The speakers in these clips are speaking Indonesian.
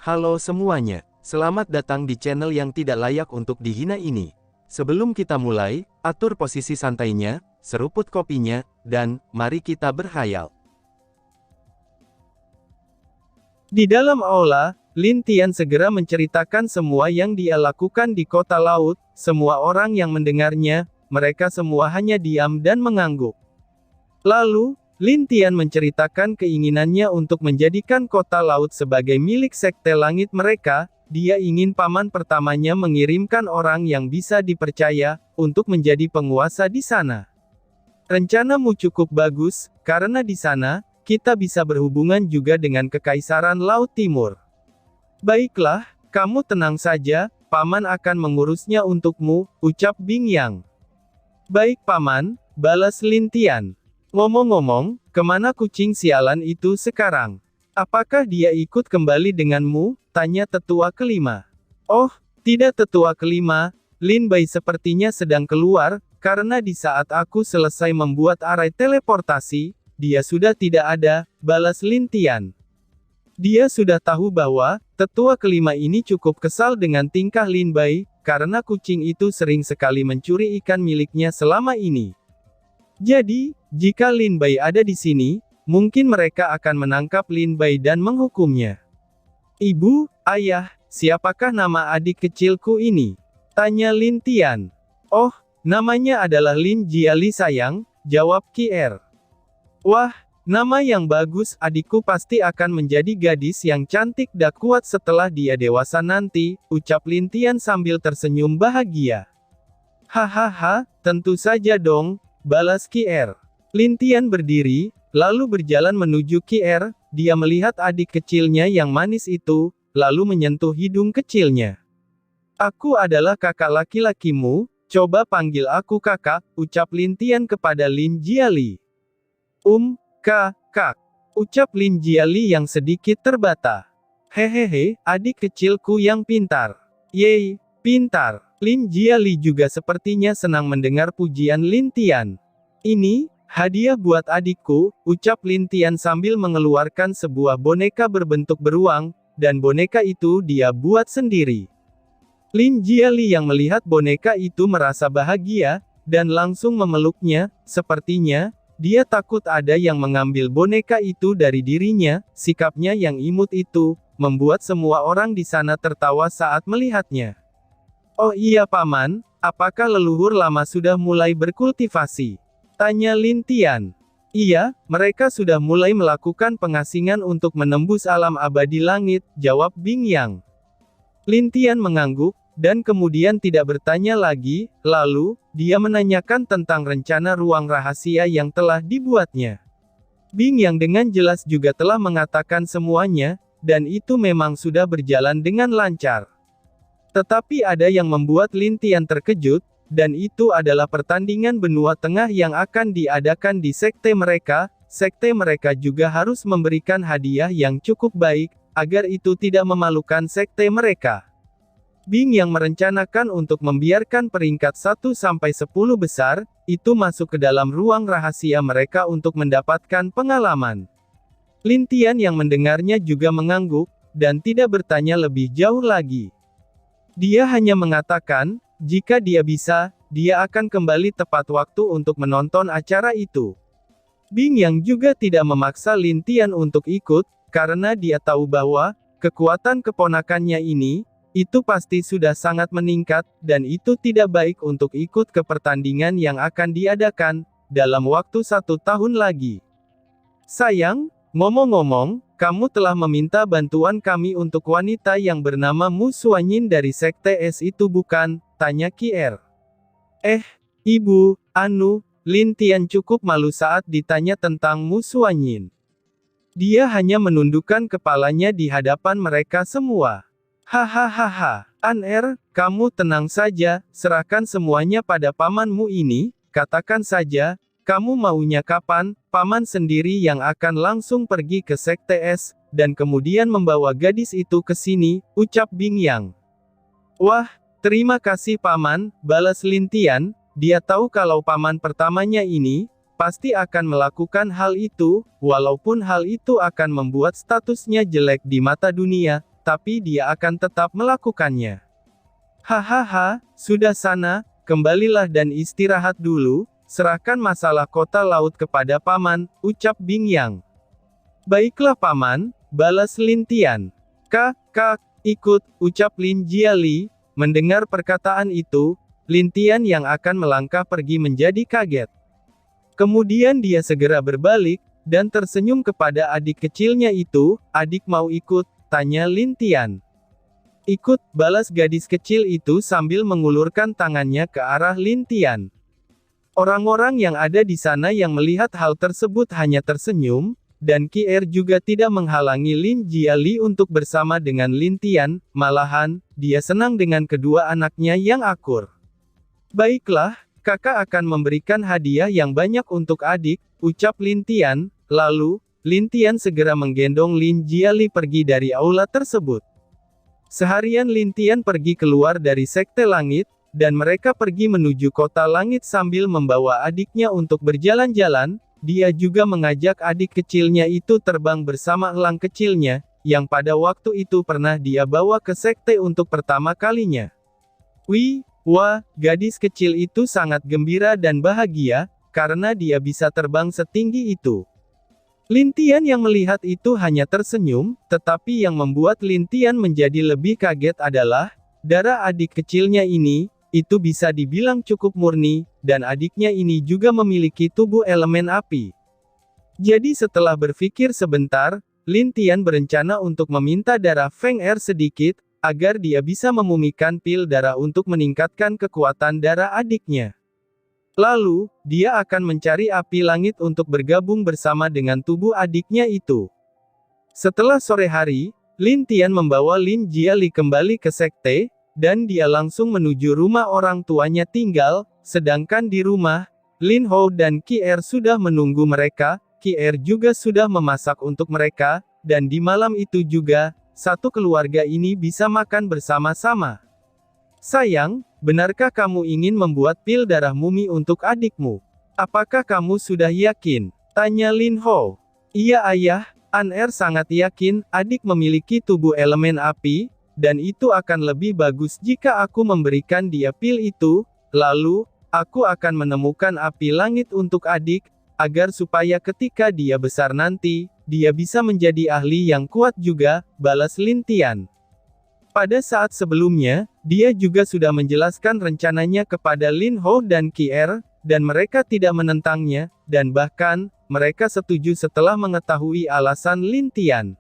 Halo semuanya, selamat datang di channel yang tidak layak untuk dihina ini. Sebelum kita mulai, atur posisi santainya, seruput kopinya, dan mari kita berkhayal. Di dalam aula, Lin Tian segera menceritakan semua yang dia lakukan di kota laut. Semua orang yang mendengarnya, mereka semua hanya diam dan mengangguk. Lalu, Lin Tian menceritakan keinginannya untuk menjadikan kota laut sebagai milik sekte langit mereka. Dia ingin paman pertamanya mengirimkan orang yang bisa dipercaya untuk menjadi penguasa di sana. Rencanamu cukup bagus, karena di sana kita bisa berhubungan juga dengan Kekaisaran Laut Timur. Baiklah, kamu tenang saja, paman akan mengurusnya untukmu, ucap Bing Yang. Baik paman, balas Lin Tian. Ngomong-ngomong, kemana kucing sialan itu sekarang? Apakah dia ikut kembali denganmu? Tanya tetua kelima. Oh, tidak tetua kelima, Lin Bai sepertinya sedang keluar, karena di saat aku selesai membuat arai teleportasi, dia sudah tidak ada, balas Lin Tian. Dia sudah tahu bahwa, tetua kelima ini cukup kesal dengan tingkah Lin Bai, karena kucing itu sering sekali mencuri ikan miliknya selama ini. Jadi, jika Lin Bai ada di sini, mungkin mereka akan menangkap Lin Bai dan menghukumnya. Ibu, ayah, siapakah nama adik kecilku ini? Tanya Lin Tian. Oh, namanya adalah Lin Jiali sayang, jawab Kier. Wah, nama yang bagus, adikku pasti akan menjadi gadis yang cantik dan kuat setelah dia dewasa nanti, ucap Lin Tian sambil tersenyum bahagia. Hahaha, tentu saja dong, balas Kier. Lin Tian berdiri, lalu berjalan menuju Kier, dia melihat adik kecilnya yang manis itu, lalu menyentuh hidung kecilnya. Aku adalah kakak laki-lakimu, coba panggil aku kakak, ucap Lin Tian kepada Lin Jiali. Kak, ucap Lin Jiali yang sedikit terbata. Hehehe, adik kecilku yang pintar. Yeay, pintar. Lin Jiali juga sepertinya senang mendengar pujian Lin Tian. Ini, hadiah buat adikku, ucap Lin Tian sambil mengeluarkan sebuah boneka berbentuk beruang, dan boneka itu dia buat sendiri. Lin Jiali yang melihat boneka itu merasa bahagia, dan langsung memeluknya, sepertinya, dia takut ada yang mengambil boneka itu dari dirinya. Sikapnya yang imut itu, membuat semua orang di sana tertawa saat melihatnya. Oh iya paman, apakah leluhur lama sudah mulai berkultivasi? Tanya Lin Tian. Iya, mereka sudah mulai melakukan pengasingan untuk menembus alam abadi langit, jawab Bing Yang. Lin Tian mengangguk, dan kemudian tidak bertanya lagi, lalu, dia menanyakan tentang rencana ruang rahasia yang telah dibuatnya. Bing Yang dengan jelas juga telah mengatakan semuanya, dan itu memang sudah berjalan dengan lancar. Tetapi ada yang membuat Lin Tian terkejut, dan itu adalah pertandingan benua tengah yang akan diadakan di sekte mereka. Sekte mereka juga harus memberikan hadiah yang cukup baik, agar itu tidak memalukan sekte mereka. Bing yang merencanakan untuk membiarkan peringkat 1-10 besar, itu masuk ke dalam ruang rahasia mereka untuk mendapatkan pengalaman. Lin Tian yang mendengarnya juga mengangguk, dan tidak bertanya lebih jauh lagi. Dia hanya mengatakan, jika dia bisa, dia akan kembali tepat waktu untuk menonton acara itu. Bing yang juga tidak memaksa Lin Tian untuk ikut, karena dia tahu bahwa, kekuatan keponakannya ini, itu pasti sudah sangat meningkat, dan itu tidak baik untuk ikut ke pertandingan yang akan diadakan, dalam waktu 1 tahun lagi. Sayang, ngomong-ngomong, kamu telah meminta bantuan kami untuk wanita yang bernama Mu Suanyin dari Sekte Es itu bukan? Tanya Kier. Ibu, Lin Tian cukup malu saat ditanya tentang Mu Suanyin. Dia hanya menundukkan kepalanya di hadapan mereka semua. Hahaha, kamu tenang saja, serahkan semuanya pada pamanmu ini, katakan saja, kamu maunya kapan, paman sendiri yang akan langsung pergi ke Sekte Es, dan kemudian membawa gadis itu ke sini, ucap Bing Yang. Wah, terima kasih paman, balas Lin Tian, dia tahu kalau paman pertamanya ini, pasti akan melakukan hal itu, walaupun hal itu akan membuat statusnya jelek di mata dunia, tapi dia akan tetap melakukannya. Hahaha, sudah sana, kembalilah dan istirahat dulu, serahkan masalah kota laut kepada paman, ucap Bing Yang. Baiklah paman, balas Lin Tian. Kak, ikut, ucap Lin Jiali. Mendengar perkataan itu, Lin Tian yang akan melangkah pergi menjadi kaget. Kemudian dia segera berbalik, dan tersenyum kepada adik kecilnya itu. Adik mau ikut? Tanya Lin Tian. Ikut, balas gadis kecil itu sambil mengulurkan tangannya ke arah Lin Tian. Orang-orang yang ada di sana yang melihat hal tersebut hanya tersenyum, dan Kier juga tidak menghalangi Lin Jiali untuk bersama dengan Lin Tian, malahan, dia senang dengan kedua anaknya yang akur. Baiklah, kakak akan memberikan hadiah yang banyak untuk adik, ucap Lin Tian, lalu, Lin Tian segera menggendong Lin Jiali pergi dari aula tersebut. Seharian Lin Tian pergi keluar dari Sekte Langit, dan mereka pergi menuju kota langit sambil membawa adiknya untuk berjalan-jalan. Dia juga mengajak adik kecilnya itu terbang bersama elang kecilnya, yang pada waktu itu pernah dia bawa ke sekte untuk pertama kalinya. Wah, gadis kecil itu sangat gembira dan bahagia, karena dia bisa terbang setinggi itu. Lin Tian yang melihat itu hanya tersenyum, tetapi yang membuat Lin Tian menjadi lebih kaget adalah, darah adik kecilnya ini, itu bisa dibilang cukup murni, dan adiknya ini juga memiliki tubuh elemen api. Jadi setelah berpikir sebentar, Lin Tian berencana untuk meminta darah Feng Er sedikit, agar dia bisa memumikan pil darah untuk meningkatkan kekuatan darah adiknya. Lalu, dia akan mencari api langit untuk bergabung bersama dengan tubuh adiknya itu. Setelah sore hari, Lin Tian membawa Lin Jiali kembali ke sekte, dan dia langsung menuju rumah orang tuanya tinggal, sedangkan di rumah, Lin Hou dan Kier sudah menunggu mereka. Kier juga sudah memasak untuk mereka, dan di malam itu juga, satu keluarga ini bisa makan bersama-sama. Sayang, benarkah kamu ingin membuat pil darah mumi untuk adikmu? Apakah kamu sudah yakin? Tanya Lin Hou. Iya ayah, An-Er sangat yakin, adik memiliki tubuh elemen api, dan itu akan lebih bagus jika aku memberikan dia pil itu, lalu, aku akan menemukan api langit untuk adik, agar supaya ketika dia besar nanti, dia bisa menjadi ahli yang kuat juga, balas Lin Tian. Pada saat sebelumnya, dia juga sudah menjelaskan rencananya kepada Lin Hou dan Kier, dan mereka tidak menentangnya, dan bahkan, mereka setuju setelah mengetahui alasan Lin Tian.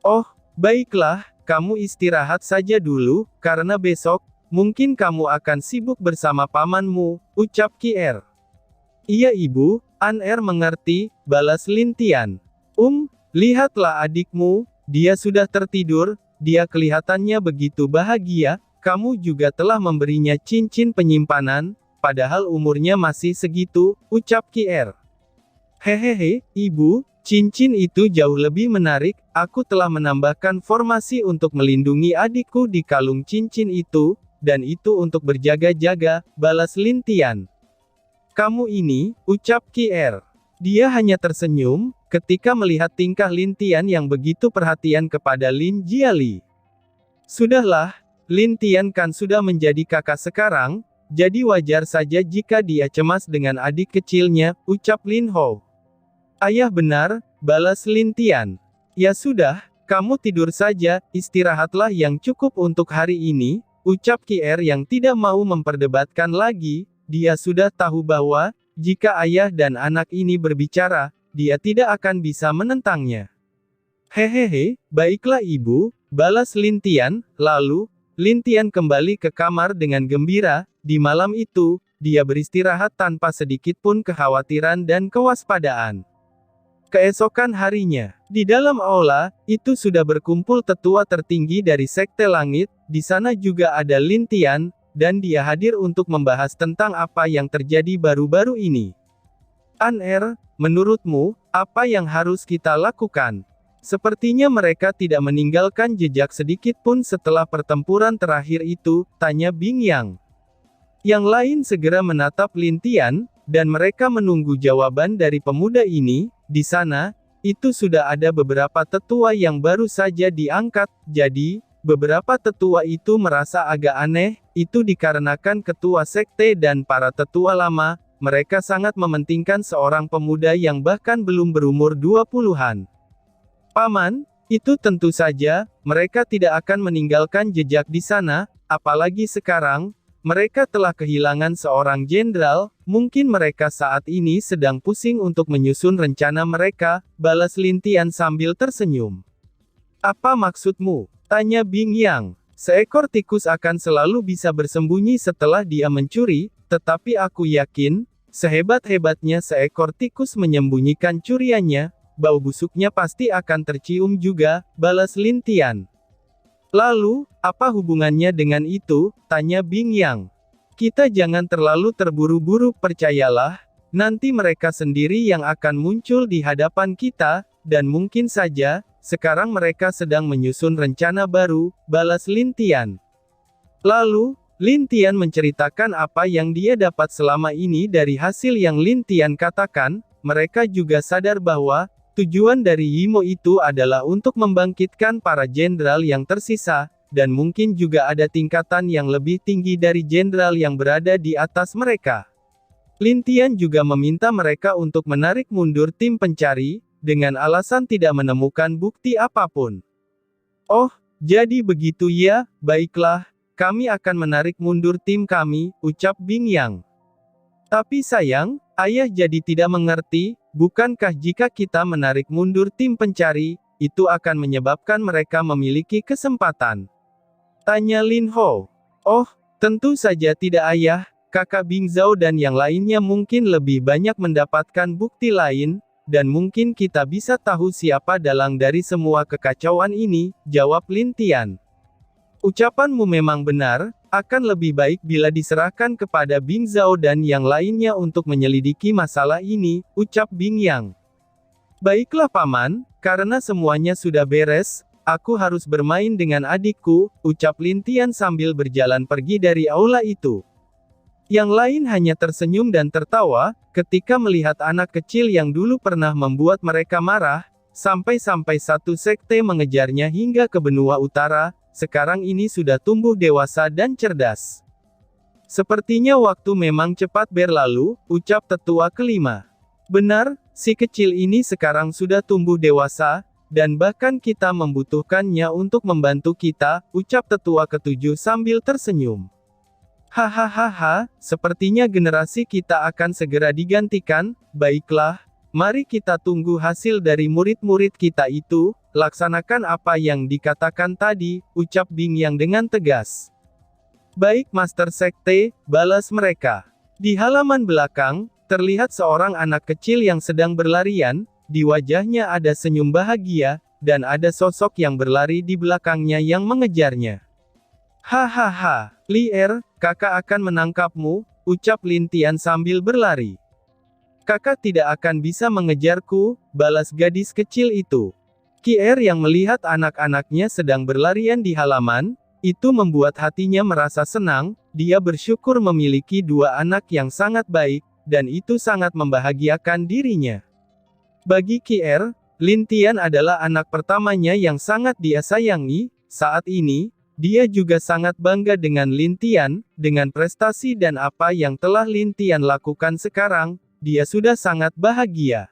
Oh, baiklah, kamu istirahat saja dulu, karena besok, mungkin kamu akan sibuk bersama pamanmu, ucap Kier. Iya ibu, An-Er mengerti, balas Lin Tian. Lihatlah adikmu, dia sudah tertidur, dia kelihatannya begitu bahagia, kamu juga telah memberinya cincin penyimpanan, padahal umurnya masih segitu, ucap Kier. Hehehe, ibu, cincin itu jauh lebih menarik, aku telah menambahkan formasi untuk melindungi adikku di kalung cincin itu, dan itu untuk berjaga-jaga, balas Lin Tian. Kamu ini, ucap Kier. Dia hanya tersenyum, ketika melihat tingkah Lin Tian yang begitu perhatian kepada Lin Jiali. Sudahlah, Lin Tian kan sudah menjadi kakak sekarang, jadi wajar saja jika dia cemas dengan adik kecilnya, ucap Lin Hou. Ayah benar, balas Lin Tian. Ya sudah, kamu tidur saja, istirahatlah yang cukup untuk hari ini, ucap Kier yang tidak mau memperdebatkan lagi, dia sudah tahu bahwa, jika ayah dan anak ini berbicara, dia tidak akan bisa menentangnya. Hehehe, baiklah ibu, balas Lin Tian, lalu, Lin Tian kembali ke kamar dengan gembira, di malam itu, dia beristirahat tanpa sedikit pun kekhawatiran dan kewaspadaan. Keesokan harinya, di dalam aula, itu sudah berkumpul tetua tertinggi dari Sekte Langit, di sana juga ada Lin Tian, dan dia hadir untuk membahas tentang apa yang terjadi baru-baru ini. An-Er, menurutmu, apa yang harus kita lakukan? Sepertinya mereka tidak meninggalkan jejak sedikit pun setelah pertempuran terakhir itu, tanya Bing Yang. Yang lain segera menatap Lin Tian, dan mereka menunggu jawaban dari pemuda ini. Di sana, itu sudah ada beberapa tetua yang baru saja diangkat, jadi, beberapa tetua itu merasa agak aneh, itu dikarenakan ketua sekte dan para tetua lama, mereka sangat mementingkan seorang pemuda yang bahkan belum berumur 20-an. Paman, itu tentu saja, mereka tidak akan meninggalkan jejak di sana, apalagi sekarang, mereka telah kehilangan seorang jenderal, mungkin mereka saat ini sedang pusing untuk menyusun rencana mereka, balas Lin Tian sambil tersenyum. Apa maksudmu? Tanya Bing Yang. Seekor tikus akan selalu bisa bersembunyi setelah dia mencuri, tetapi aku yakin, sehebat-hebatnya seekor tikus menyembunyikan curiannya, bau busuknya pasti akan tercium juga, balas Lin Tian. Lalu, apa hubungannya dengan itu? Tanya Bing Yang. Kita jangan terlalu terburu-buru, percayalah, nanti mereka sendiri yang akan muncul di hadapan kita, dan mungkin saja, sekarang mereka sedang menyusun rencana baru, balas Lin Tian. Lalu, Lin Tian menceritakan apa yang dia dapat selama ini dari hasil yang Lin Tian katakan, mereka juga sadar bahwa, tujuan dari Yimo itu adalah untuk membangkitkan para jenderal yang tersisa, dan mungkin juga ada tingkatan yang lebih tinggi dari jenderal yang berada di atas mereka. Lin Tian juga meminta mereka untuk menarik mundur tim pencari, dengan alasan tidak menemukan bukti apapun. Oh, jadi begitu ya, baiklah, kami akan menarik mundur tim kami, ucap Bing Yang. Tapi sayang, ayah jadi tidak mengerti, bukankah jika kita menarik mundur tim pencari, itu akan menyebabkan mereka memiliki kesempatan? Tanya Lin Ho. Oh, tentu saja tidak ayah, kakak Bing Zhao dan yang lainnya mungkin lebih banyak mendapatkan bukti lain, dan mungkin kita bisa tahu siapa dalang dari semua kekacauan ini, jawab Lin Tian. Ucapanmu memang benar, akan lebih baik bila diserahkan kepada Bing Zhao dan yang lainnya untuk menyelidiki masalah ini, ucap Bing Yang. Baiklah paman, karena semuanya sudah beres, aku harus bermain dengan adikku, ucap Lin Tian sambil berjalan pergi dari aula itu. Yang lain hanya tersenyum dan tertawa, ketika melihat anak kecil yang dulu pernah membuat mereka marah, sampai-sampai satu sekte mengejarnya hingga ke benua utara, sekarang ini sudah tumbuh dewasa dan cerdas. Sepertinya waktu memang cepat berlalu, ucap tetua kelima. Benar, si kecil ini sekarang sudah tumbuh dewasa, dan bahkan kita membutuhkannya untuk membantu kita, ucap tetua ketujuh sambil tersenyum. Hahaha, sepertinya generasi kita akan segera digantikan, baiklah, mari kita tunggu hasil dari murid-murid kita itu, laksanakan apa yang dikatakan tadi, ucap Bing Yang dengan tegas. Baik Master Sekte, balas mereka. Di halaman belakang, terlihat seorang anak kecil yang sedang berlarian, di wajahnya ada senyum bahagia, dan ada sosok yang berlari di belakangnya yang mengejarnya. Hahaha, Li Er, kakak akan menangkapmu, ucap Lin Tian sambil berlari. Kakak tidak akan bisa mengejarku, balas gadis kecil itu. Ki Er yang melihat anak-anaknya sedang berlarian di halaman, itu membuat hatinya merasa senang, dia bersyukur memiliki dua anak yang sangat baik, dan itu sangat membahagiakan dirinya. Bagi Ki Er, Lin Tian adalah anak pertamanya yang sangat dia sayangi, saat ini, dia juga sangat bangga dengan Lin Tian, dengan prestasi dan apa yang telah Lin Tian lakukan sekarang, dia sudah sangat bahagia.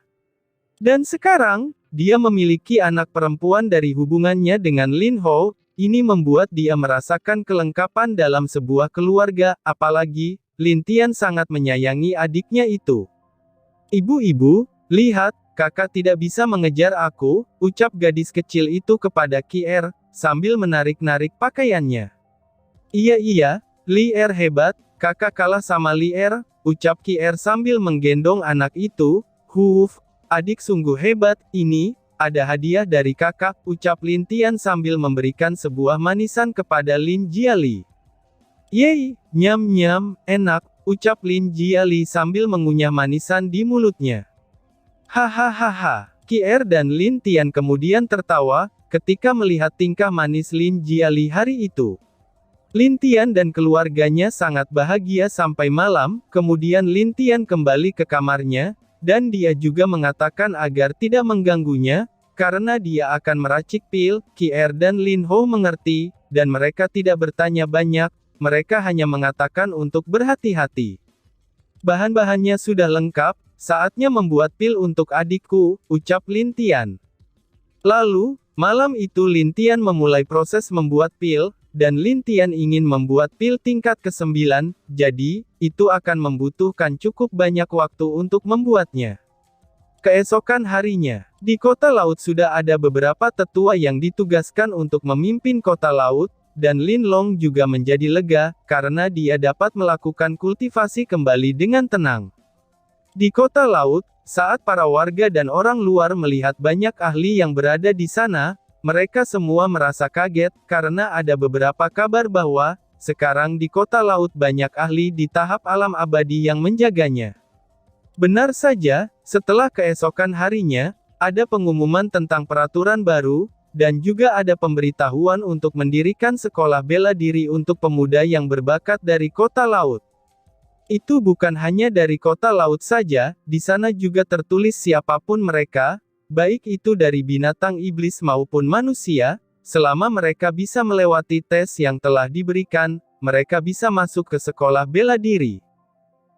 Dan sekarang, dia memiliki anak perempuan dari hubungannya dengan Lin Ho, ini membuat dia merasakan kelengkapan dalam sebuah keluarga, apalagi, Lin Tian sangat menyayangi adiknya itu. Ibu-ibu, lihat, kakak tidak bisa mengejar aku, ucap gadis kecil itu kepada Ki Er, sambil menarik-narik pakaiannya. Iya, Li Er hebat, kakak kalah sama Li Er, ucap Ki Er sambil menggendong anak itu, Huuf, adik sungguh hebat, ini, ada hadiah dari kakak, ucap Lin Tian sambil memberikan sebuah manisan kepada Lin Jiali. Yeay, nyam-nyam, enak, ucap Lin Jiali sambil mengunyah manisan di mulutnya. Hahaha, Ki Er dan Lin Tian kemudian tertawa, ketika melihat tingkah manis Lin Jiali hari itu. Lin Tian dan keluarganya sangat bahagia sampai malam, kemudian Lin Tian kembali ke kamarnya, Dan dia juga mengatakan agar tidak mengganggunya, karena dia akan meracik pil. Kier dan Lin Hou mengerti, dan mereka tidak bertanya banyak, mereka hanya mengatakan untuk berhati-hati. Bahan-bahannya sudah lengkap, saatnya membuat pil untuk adikku, ucap Lin Tian. Lalu, malam itu Lin Tian memulai proses membuat pil, dan Lin Tian ingin membuat pil tingkat ke-9, jadi, itu akan membutuhkan cukup banyak waktu untuk membuatnya. Keesokan harinya, di kota laut sudah ada beberapa tetua yang ditugaskan untuk memimpin kota laut, dan Lin Long juga menjadi lega, karena dia dapat melakukan kultivasi kembali dengan tenang. Di kota laut, saat para warga dan orang luar melihat banyak ahli yang berada di sana, mereka semua merasa kaget, karena ada beberapa kabar bahwa, sekarang di kota laut banyak ahli di tahap alam abadi yang menjaganya. Benar saja, setelah keesokan harinya, ada pengumuman tentang peraturan baru, dan juga ada pemberitahuan untuk mendirikan sekolah bela diri untuk pemuda yang berbakat dari kota laut. Itu bukan hanya dari kota laut saja, di sana juga tertulis siapapun mereka, baik itu dari binatang iblis maupun manusia, selama mereka bisa melewati tes yang telah diberikan, mereka bisa masuk ke sekolah bela diri.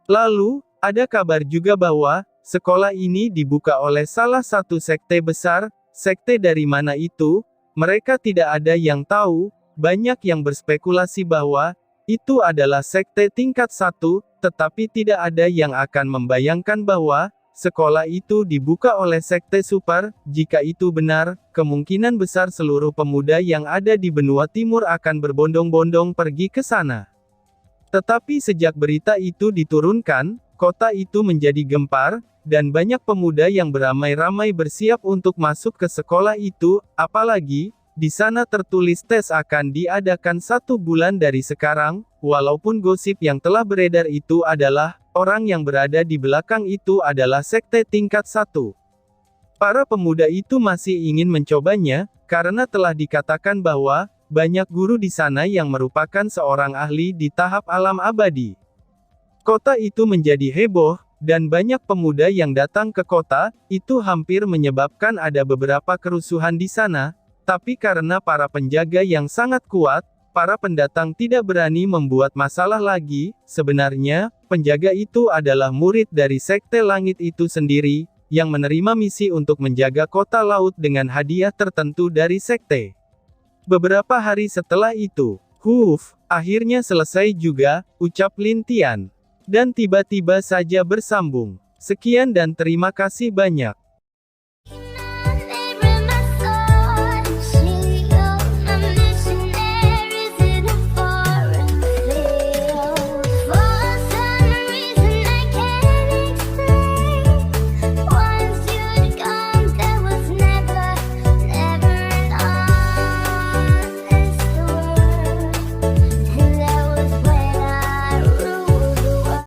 Lalu, ada kabar juga bahwa, sekolah ini dibuka oleh salah satu sekte besar. Sekte dari mana itu, mereka tidak ada yang tahu, banyak yang berspekulasi bahwa, itu adalah sekte tingkat 1, tetapi tidak ada yang akan membayangkan bahwa, sekolah itu dibuka oleh sekte super. Jika itu benar, kemungkinan besar seluruh pemuda yang ada di benua timur akan berbondong-bondong pergi ke sana. Tetapi sejak berita itu diturunkan, kota itu menjadi gempar, dan banyak pemuda yang beramai-ramai bersiap untuk masuk ke sekolah itu, apalagi, di sana tertulis tes akan diadakan 1 bulan dari sekarang, walaupun gosip yang telah beredar itu adalah, orang yang berada di belakang itu adalah sekte tingkat 1. Para pemuda itu masih ingin mencobanya, karena telah dikatakan bahwa, banyak guru di sana yang merupakan seorang ahli di tahap alam abadi. Kota itu menjadi heboh, dan banyak pemuda yang datang ke kota, itu hampir menyebabkan ada beberapa kerusuhan di sana, tapi karena para penjaga yang sangat kuat, para pendatang tidak berani membuat masalah lagi. Sebenarnya, penjaga itu adalah murid dari sekte langit itu sendiri, yang menerima misi untuk menjaga kota laut dengan hadiah tertentu dari sekte. Beberapa hari setelah itu, akhirnya selesai juga, ucap Lin Tian. Dan tiba-tiba saja bersambung. Sekian dan terima kasih banyak.